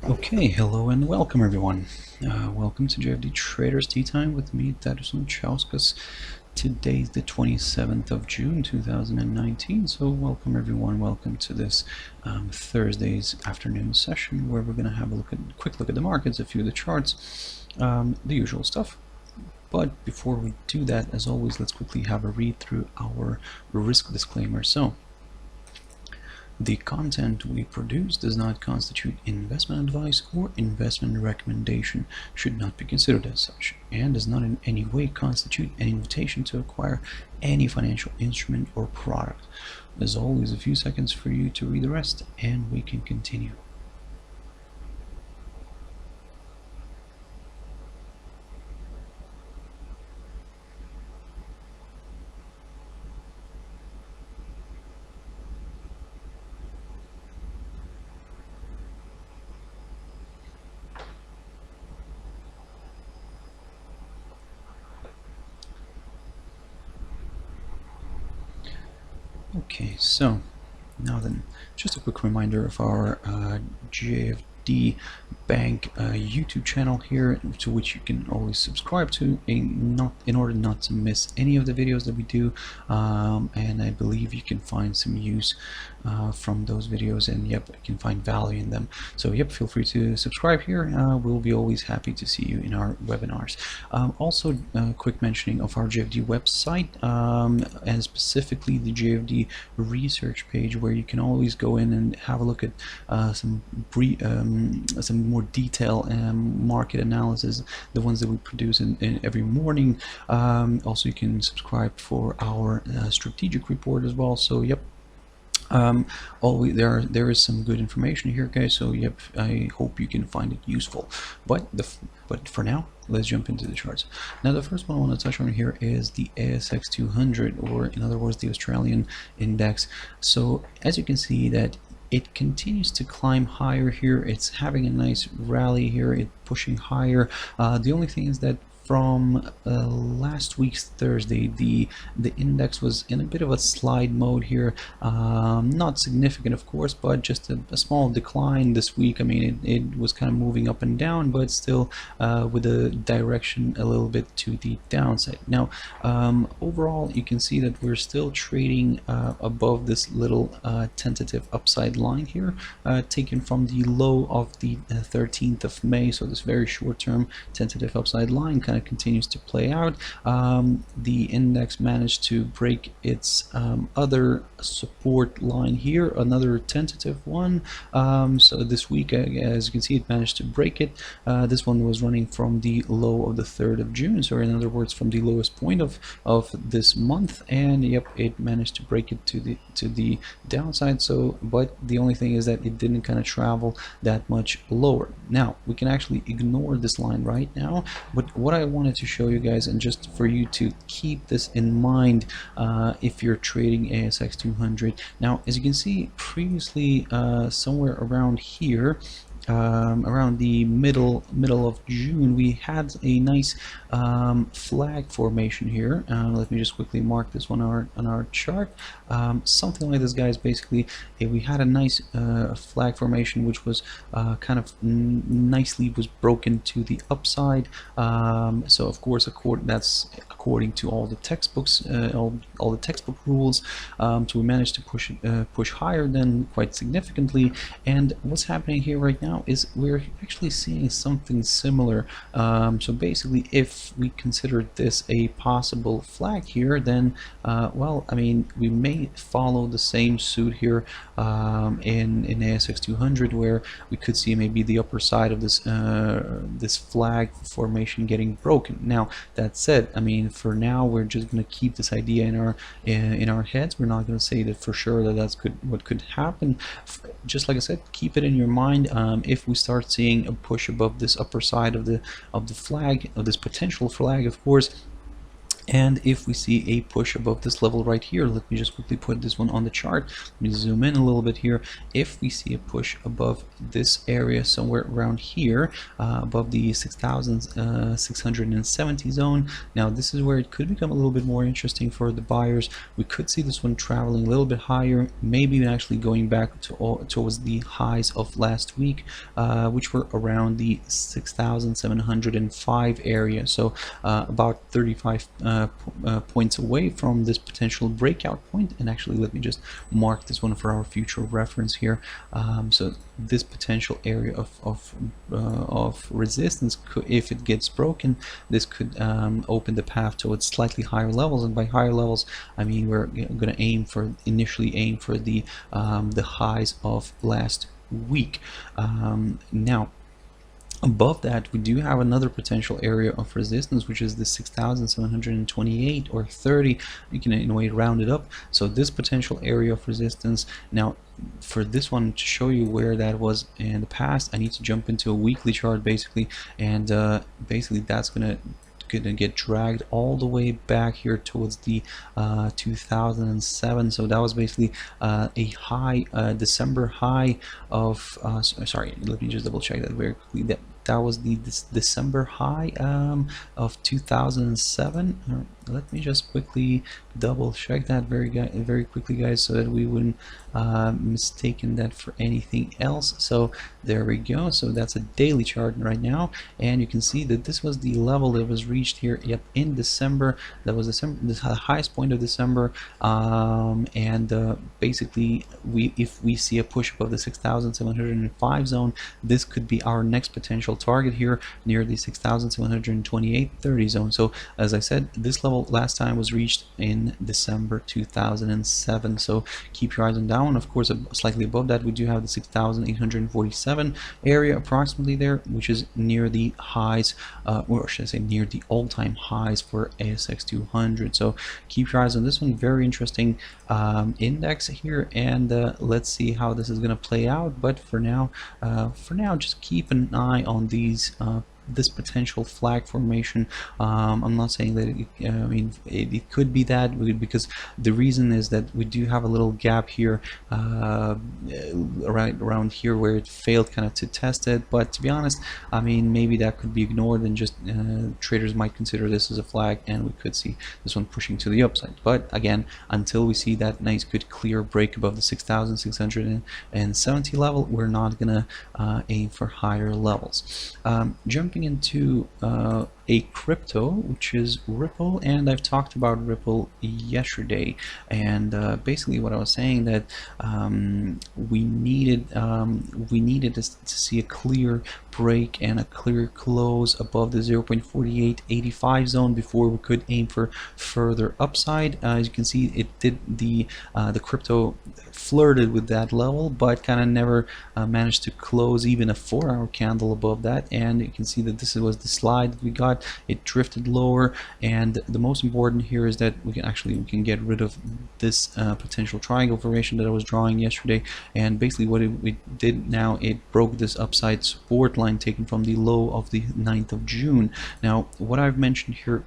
Okay, hello and welcome everyone. Welcome to JFD Traders Tea Time with me, Darius Anucauskas. Today's the 27th of June 2019, so welcome everyone. Welcome to this Thursday's afternoon session where we're going to have a quick look at the markets, a few of the charts, the usual stuff. But before we do that, as always, let's quickly have a read through our risk disclaimer. So, the content we produce does not constitute investment advice or investment recommendation, should not be considered as such, and does not in any way constitute an invitation to acquire any financial instrument or product. As always, a few seconds for you to read the rest, and we can continue. Okay, so now then, just a quick reminder of our JFD Bank YouTube channel here, to which you can always subscribe to in order not to miss any of the videos that we do, and I believe you can find some use from those videos, and yep, you can find value in them. So yep, feel free to subscribe here. We'll be always happy to see you in our webinars. Also, quick mentioning of our JFD website, and specifically the JFD research page, where you can always go in and have a look at some more detailed market analysis, the ones that we produce in every morning. Also, you can subscribe for our strategic report as well. So yep, there is some good information here, guys, so yep, I hope you can find it useful. But for now, let's jump into the charts. Now, the first one I want to touch on here is the ASX200, or in other words, the Australian index. So as you can see that it continues to climb higher here. It's having a nice rally here, it's pushing higher. The only thing is that from last week's Thursday, the index was in a bit of a slide mode here. Not significant, of course, but just a small decline this week. I mean, it was kind of moving up and down, but still with a direction a little bit to the downside. Now, overall, you can see that we're still trading above this little tentative upside line here, taken from the low of the 13th of May. So this very short-term tentative upside line kind of continues to play out. The index managed to break its other support line here, another tentative one. So this week, as you can see, it managed to break it. This one was running from the low of the 3rd of June, so in other words, from the lowest point of this month, and yep, it managed to break it to the downside. So, but the only thing is that it didn't kind of travel that much lower. Now we can actually ignore this line right now, but what I wanted to show you guys, and just for you to keep this in mind if you're trading ASX200. Now, as you can see, previously somewhere around here, around the middle of June, we had a nice flag formation here. Let me just quickly mark this one on our chart. Something like this, guys. Basically, we had a nice flag formation, which was kind of nicely was broken to the upside. So of course, that's according to all the textbooks, all the textbook rules. So we managed to push higher then quite significantly. And what's happening here right now is we're actually seeing something similar. So basically, if we consider this a possible flag here, then well, I mean, we may follow the same suit here in ASX200, where we could see maybe the upper side of this this flag formation getting broken. Now, that said, I mean, for now, we're just going to keep this idea in our heads. We're not going to say that for sure that that's what could happen. Just like I said, keep it in your mind. If we start seeing a push above this upper side of the flag, of this potential flag, of course, And if we see a push above this level right here, let me just quickly put this one on the chart. Let me zoom in a little bit here. If we see a push above this area somewhere around here, above the 6,670 zone, now this is where it could become a little bit more interesting for the buyers. We could see this one traveling a little bit higher, maybe actually going back to towards the highs of last week, which were around the 6,705 area. So about 35 points away from this potential breakout point. And actually, let me just mark this one for our future reference here. So this potential area of resistance, if it gets broken, this could open the path towards slightly higher levels. And by higher levels, I mean we're going to initially aim for the highs of last week. Now, above that, we do have another potential area of resistance, which is the 6,728 or 30. You can in a way round it up. So this potential area of resistance, now for this one, to show you where that was in the past, I need to jump into a weekly chart basically, and basically that's gonna get dragged all the way back here towards the 2007. So that was basically a high, December high of sorry, let me just double check that very quickly. That was the December high of 2007. Let me just quickly double check that very quickly, guys, so that we wouldn't mistaken that for anything else. So there we go. So that's a daily chart right now, and you can see that this was the level that was reached here. Yep, in December. That was the highest point of December, and basically, if we see a push above the 6,705 zone, this could be our next potential target here near the 6,728.30 zone. So as I said, this level last time was reached in December 2007. So keep your eyes on down. Of course, slightly above that, we do have the 6,847 area approximately there, which is near the highs, or should I say near the all-time highs for ASX200. So keep your eyes on this one. Very interesting index here, and let's see how this is going to play out. But for now, just keep an eye on these this potential flag formation. I'm not saying that I mean it could be that, because the reason is that we do have a little gap here right around here where it failed kind of to test it. But to be honest, I mean, maybe that could be ignored, and just traders might consider this as a flag, and we could see this one pushing to the upside. But again, until we see that nice good clear break above the 6,670 level, we're not gonna aim for higher levels. Jumping into a crypto, which is Ripple, and I've talked about Ripple yesterday, and basically what I was saying, that we needed to see a clear break and a clear close above the 0.4885 zone before we could aim for further upside. As you can see, it did the crypto flirted with that level, but kind of never managed to close even a 4-hour candle above that. And you can see that this was the slide that we got. It drifted lower, and the most important here is that we can get rid of this potential triangle formation that I was drawing yesterday. And basically what it did now, it broke this upside support line taken from the low of the 9th of June. Now, what I've mentioned here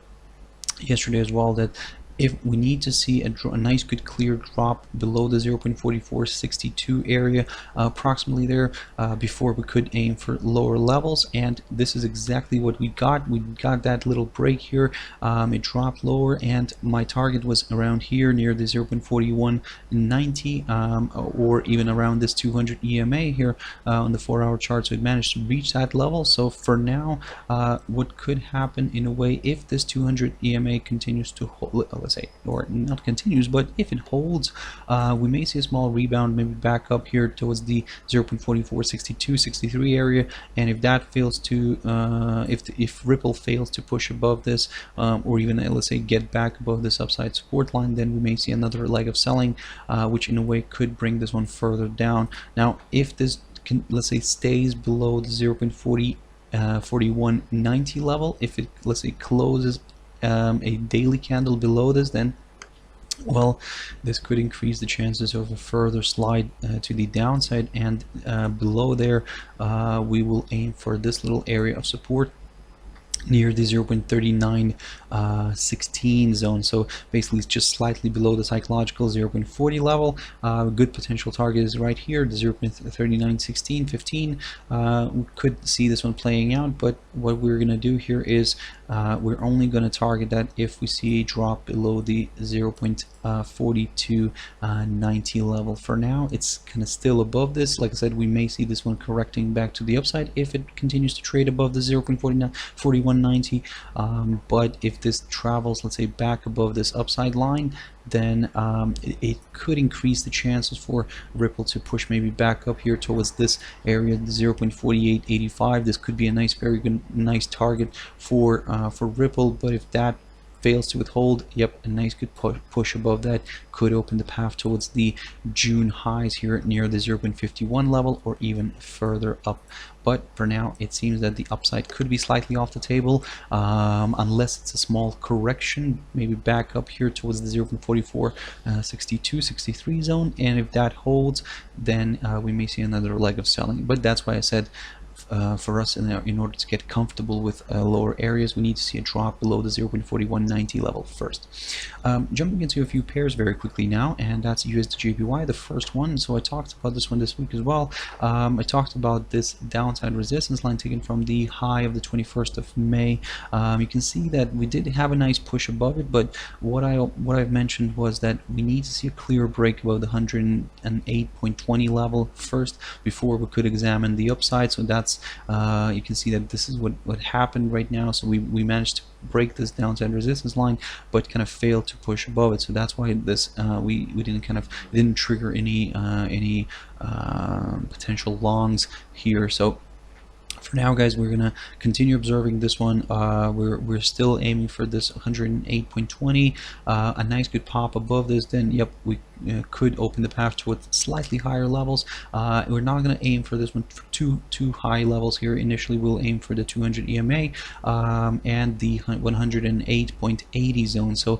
yesterday as well, that if we need to see a nice good clear drop below the 0.4462 area approximately there before we could aim for lower levels, and this is exactly what we got. We got that little break here. It dropped lower, and my target was around here near the 0.4190 or even around this 200 EMA here on the 4-hour chart. So it managed to reach that level. So for now, what could happen in a way, if this 200 EMA continues to hold, let's say, or not continues, but if it holds, we may see a small rebound, maybe back up here towards the 0.4462-63 area. And if that fails to if Ripple fails to push above this, or even let's say get back above this upside support line, then we may see another leg of selling, which in a way could bring this one further down. Now, if this let's say stays below the 0.4190 level, if it, let's say, closes a daily candle below this, then well, this could increase the chances of a further slide to the downside. And below there, we will aim for this little area of support near the 0.3916 zone. So basically it's just slightly below the psychological 0.40 level. Good potential target is right here, the 0.391615. We could see this one playing out, but what we're going to do here is we're only going to target that if we see a drop below the 0.4290 level. For now, it's kind of still above this. Like I said, we may see this one correcting back to the upside if it continues to trade above the 0.4190. But if this travels, let's say, back above this upside line, then it could increase the chances for Ripple to push maybe back up here towards this area, the 0.4885. This could be a very good, nice target for Ripple. But if that fails to withhold, yep, a nice good push above that could open the path towards the June highs here near the 0.51 level or even further up. But for now, it seems that the upside could be slightly off the table, unless it's a small correction, maybe back up here towards the 0.4462, 63 zone. And if that holds, then we may see another leg of selling. But that's why I said, for us, in order to get comfortable with lower areas, we need to see a drop below the 0.4190 level first. Jumping into a few pairs very quickly now, and that's USDJPY, the first one. So I talked about this one this week as well. I talked about this downside resistance line taken from the high of the 21st of May. You can see that we did have a nice push above it, but what I've mentioned was that we need to see a clear break above the 108.20 level first before we could examine the upside. So that's you can see that this is what happened right now. So we managed to break this downside resistance line, but kind of failed to push above it. So that's why this we didn't trigger any potential longs here. So for now, guys, we're gonna continue observing this one. We're still aiming for this 108.20, a nice good pop above this. Then yep, we could open the path towards slightly higher levels. We're not going to aim for this one for too high levels here. Initially, we'll aim for the 200 EMA and the 108.80 zone. So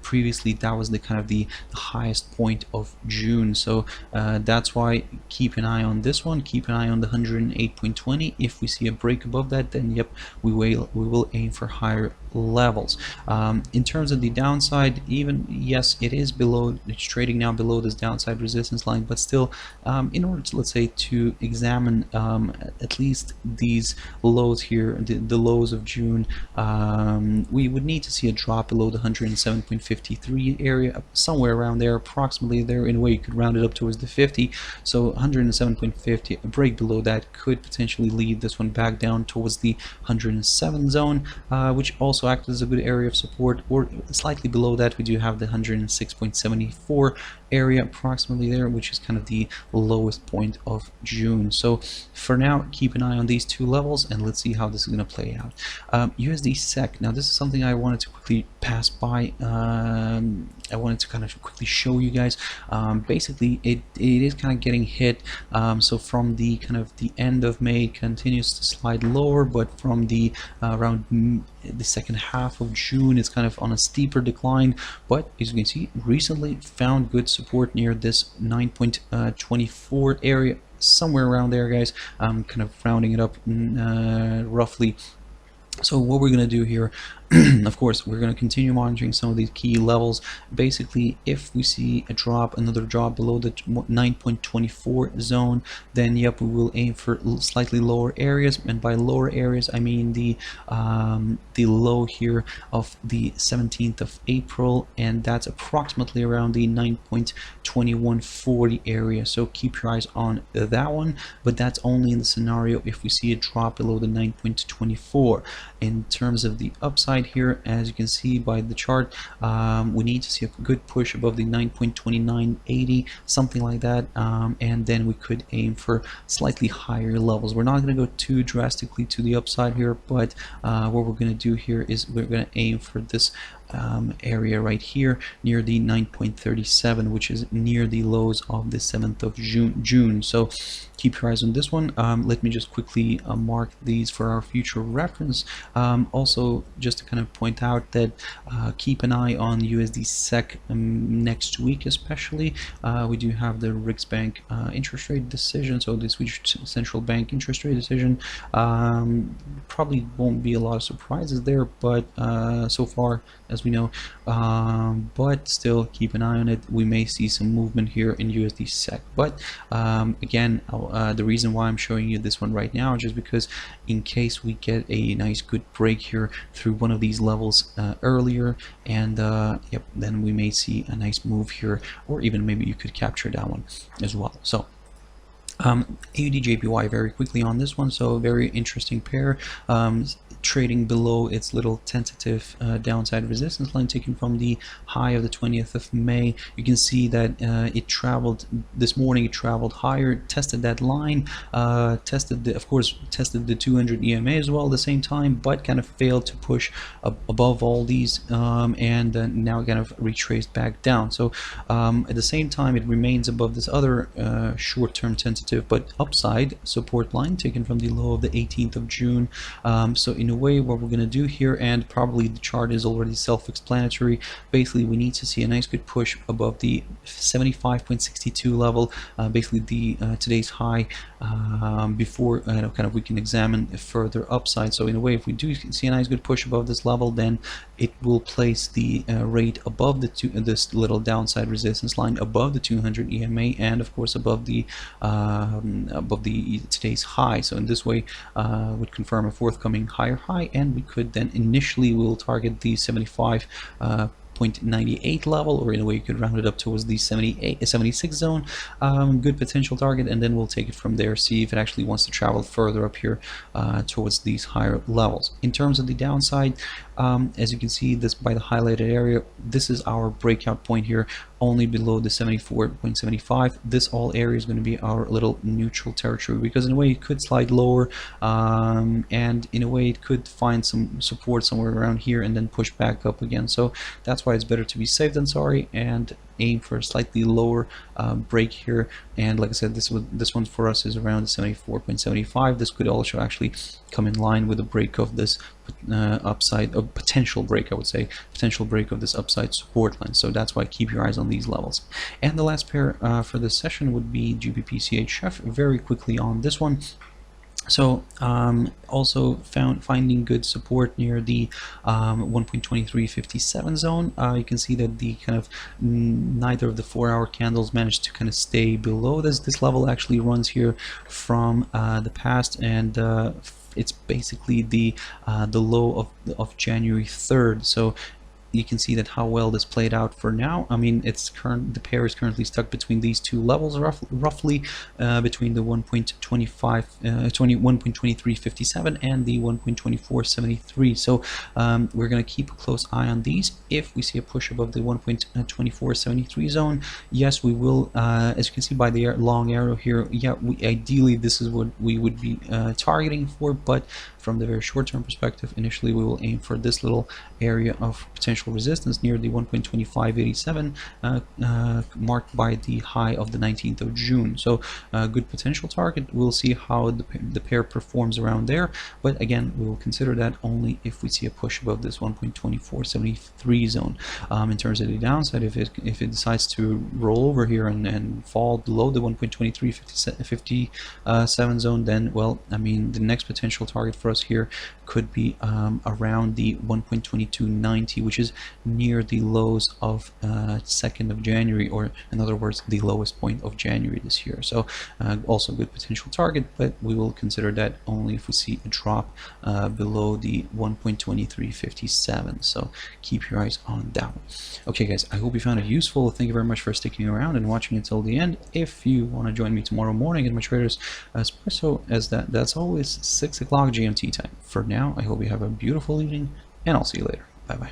previously, that was the kind of the highest point of June. So that's why keep an eye on this one. Keep an eye on the 108.20. If we see a break above that, then yep, we will aim for higher levels. In terms of the downside, even yes, it is below. It's trading now below this downside resistance line, but still, in order to, let's say, to examine at least these lows here, the lows of June, we would need to see a drop below the 107.53 area, somewhere around there, approximately there. In a way, you could round it up towards the 50. So 107.50, a break below that could potentially lead this one back down towards the 107 zone, which also acts as a good area of support. Or slightly below that, we do have the 106.74 area, approximately there, which is kind of the lowest point of June. So for now, keep an eye on these two levels, and let's see how this is going to play out. USDSEK. Now, this is something I wanted to quickly pass by. I wanted to kind of quickly show you guys. Basically, it is kind of getting hit. So from the kind of the end of May, it continues to slide lower, but from the around the second half of June, it's kind of on a steeper decline. But as you can see, recently found good support near this 9.24 area, somewhere around there, guys. I'm kind of rounding it up roughly. So what we're going to do here, of course, we're going to continue monitoring some of these key levels. Basically, if we see a drop, another drop below the 9.24 zone, then yep, we will aim for slightly lower areas. And by lower areas, I mean the low here of the 17th of April, and that's approximately around the 9.2140 area. So keep your eyes on that one, but that's only in the scenario if we see a drop below the 9.24. In terms of the upside here, as you can see by the chart, we need to see a good push above the 9.2980, something like that, and then we could aim for slightly higher levels. We're not going to go too drastically to the upside here, but what we're going to do here is we're going to aim for this area right here near the 9.37, which is near the lows of the 7th of June. So keep your eyes on this one. Let me just quickly mark these for our future reference. Also, just to kind of point out that keep an eye on USDSEK next week, especially. We do have the Riksbank interest rate decision, so the Swedish central bank interest rate decision. Probably won't be a lot of surprises there, but so far as we know, but still keep an eye on it. We may see some movement here in USDSEK, but again, the reason why I'm showing you this one right now is just because in case we get a nice good break here through one of these levels earlier, and yep, then we may see a nice move here, or even maybe you could capture that one as well. So AUDJPY very quickly on this one, so very interesting pair, trading below its little tentative downside resistance line taken from the high of the 20th of May. You can see that it traveled this morning, it traveled higher, tested that line, tested the 200 EMA as well at the same time, but kind of failed to push above all these, and now kind of retraced back down. So at the same time, it remains above this other short-term tentative but upside support line taken from the low of the 18th of June. So in a way, what we're going to do here, and probably the chart is already self-explanatory, basically we need to see a nice good push above the 75.62 level, basically the today's high, before kind of we can examine a further upside. So in a way, if we do see a nice good push above this level, then it will place the rate above this little downside resistance line, above the 200 EMA, and of course above the today's high. So in this way, would confirm a forthcoming higher high, and we could then initially will target the 75.98 level, or in a way you could round it up towards the 76 zone. Good potential target, and then we'll take it from there, see if it actually wants to travel further up here towards these higher levels. In terms of the downside, as you can see this by the highlighted area, this is our breakout point here, only below the 74.75. This all area is going to be our little neutral territory, because in a way it could slide lower, and in a way it could find some support somewhere around here and then push back up again. So that's why it's better to be safe than sorry and aim for a slightly lower break here. And like I said, this one for us is around 74.75. This could also actually come in line with a break of this upside, a potential break, I would say, potential break of this upside support line. So that's why keep your eyes on these levels. And the last pair for this session would be GBPCHF. Very quickly on this one. So also finding good support near the 1.2357 zone. You can see that the kind of neither of the 4-hour candles managed to kind of stay below this. This level actually runs here from the past, and it's basically the low of January 3rd. So you can see that how well this played out for now. I mean, the pair is currently stuck between these two levels, roughly between the 1.2357 and the 1.2473. So we're going to keep a close eye on these. If we see a push above the 1.2473 zone, yes, we will. As you can see by the long arrow here, yeah, ideally this is what we would be targeting for, but from the very short-term perspective, initially we will aim for this little area of potential resistance near the 1.2587, marked by the high of the 19th of June. So good potential target. We'll see how the pair performs around there, but again, we will consider that only if we see a push above this 1.2473 zone. In terms of the downside, if it decides to roll over here and fall below the 1.2357 zone, then, well, I mean, the next potential target for us here could be around the 1.2290, which is near the lows of 2nd of January, or in other words, the lowest point of January this year. So also good potential target, but we will consider that only if we see a drop below the 1.2357. So keep your eyes on that one. Okay, guys, I hope you found it useful. Thank you very much for sticking around and watching until the end. If you want to join me tomorrow morning at my Traders Espresso, that's always 6 o'clock GMT time. For now, I hope you have a beautiful evening, and I'll see you later. Bye bye.